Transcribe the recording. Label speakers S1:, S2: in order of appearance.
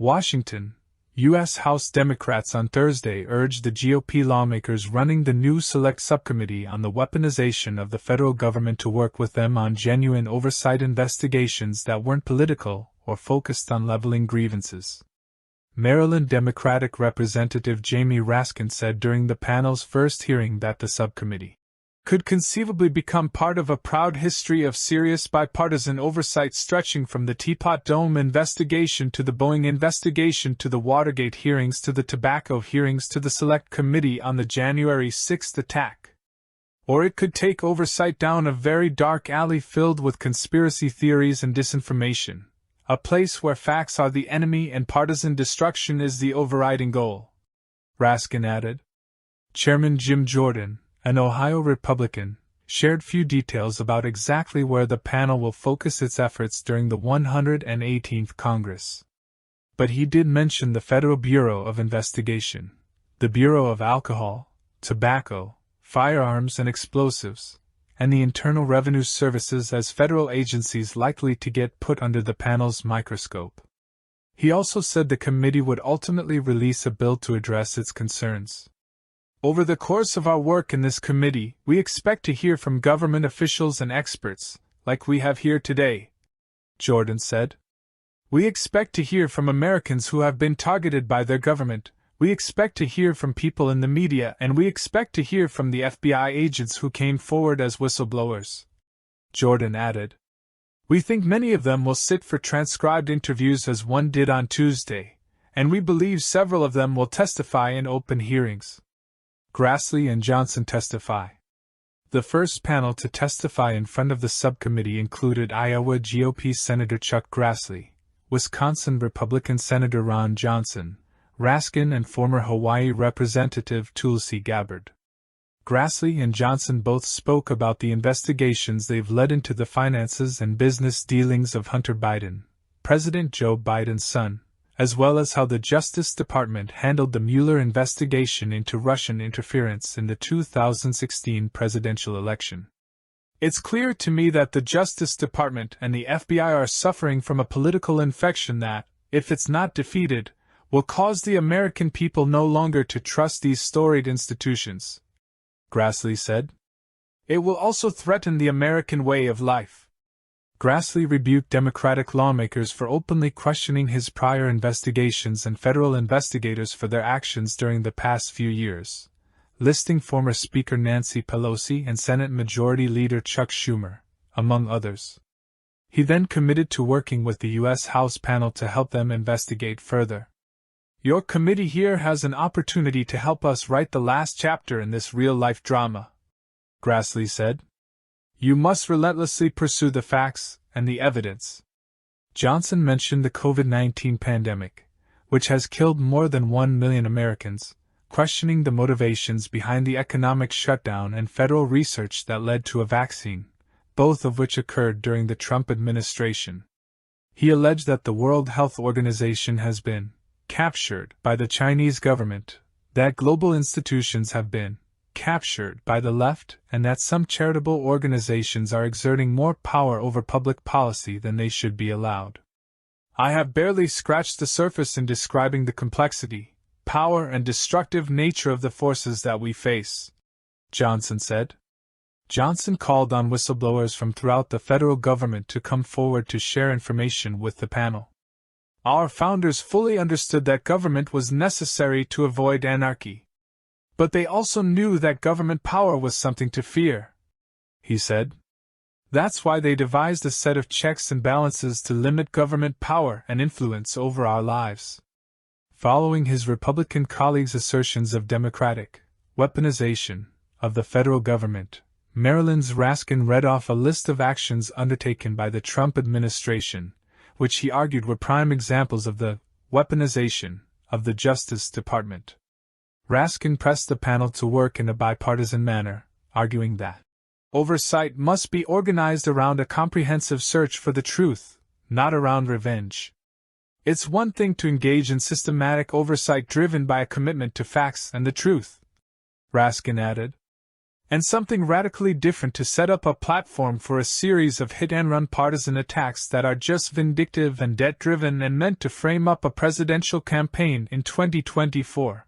S1: Washington, U.S. House Democrats on Thursday urged the GOP lawmakers running the new Select Subcommittee on the weaponization of the federal government to work with them on genuine oversight investigations that weren't political or focused on leveling grievances. Maryland Democratic Representative Jamie Raskin said during the panel's first hearing that the subcommittee could conceivably become part of a proud history of serious bipartisan oversight stretching from the Teapot Dome investigation to the Boeing investigation to the Watergate hearings to the tobacco hearings to the Select Committee on the January 6th attack. Or it could take oversight down a very dark alley filled with conspiracy theories and disinformation, a place where facts are the enemy and partisan destruction is the overriding goal. Raskin added. Chairman Jim Jordan, an Ohio Republican, shared few details about exactly where the panel will focus its efforts during the 118th Congress. But he did mention the Federal Bureau of Investigation, the Bureau of Alcohol, Tobacco, Firearms and Explosives, and the Internal Revenue Services as federal agencies likely to get put under the panel's microscope. He also said the committee would ultimately release a bill to address its concerns. Over the course of our work in this committee, we expect to hear from government officials and experts, like we have here today, Jordan said. We expect to hear from Americans who have been targeted by their government, we expect to hear from people in the media, and we expect to hear from the FBI agents who came forward as whistleblowers. Jordan added. We think many of them will sit for transcribed interviews as one did on Tuesday, and we believe several of them will testify in open hearings. Grassley and Johnson testify. The first panel to testify in front of the subcommittee included Iowa GOP Senator Chuck Grassley, Wisconsin Republican Senator Ron Johnson, Raskin and former Hawaii Representative Tulsi Gabbard. Grassley and Johnson both spoke about the investigations they've led into the finances and business dealings of Hunter Biden, President Joe Biden's son, as well as how the Justice Department handled the Mueller investigation into Russian interference in the 2016 presidential election. It's clear to me that the Justice Department and the FBI are suffering from a political infection that, if it's not defeated, will cause the American people no longer to trust these storied institutions, Grassley said. It will also threaten the American way of life. Grassley rebuked Democratic lawmakers for openly questioning his prior investigations and federal investigators for their actions during the past few years, listing former Speaker Nancy Pelosi and Senate Majority Leader Chuck Schumer, among others. He then committed to working with the U.S. House panel to help them investigate further. Your committee here has an opportunity to help us write the last chapter in this real-life drama, Grassley said. You must relentlessly pursue the facts and the evidence. Johnson mentioned the COVID-19 pandemic, which has killed more than 1 million Americans, questioning the motivations behind the economic shutdown and federal research that led to a vaccine, both of which occurred during the Trump administration. He alleged that the World Health Organization has been captured by the Chinese government, that global institutions have been captured by the left, and that some charitable organizations are exerting more power over public policy than they should be allowed. I have barely scratched the surface in describing the complexity, power, and destructive nature of the forces that we face, Johnson said. Johnson called on whistleblowers from throughout the federal government to come forward to share information with the panel. Our founders fully understood that government was necessary to avoid anarchy. But they also knew that government power was something to fear, he said. That's why they devised a set of checks and balances to limit government power and influence over our lives. Following his Republican colleagues' assertions of Democratic weaponization of the federal government, Maryland's Raskin read off a list of actions undertaken by the Trump administration, which he argued were prime examples of the weaponization of the Justice Department. Raskin pressed the panel to work in a bipartisan manner, arguing that oversight must be organized around a comprehensive search for the truth, not around revenge. It's one thing to engage in systematic oversight driven by a commitment to facts and the truth, Raskin added. and something radically different to set up a platform for a series of hit-and-run partisan attacks that are just vindictive and debt-driven and meant to frame up a presidential campaign in 2024.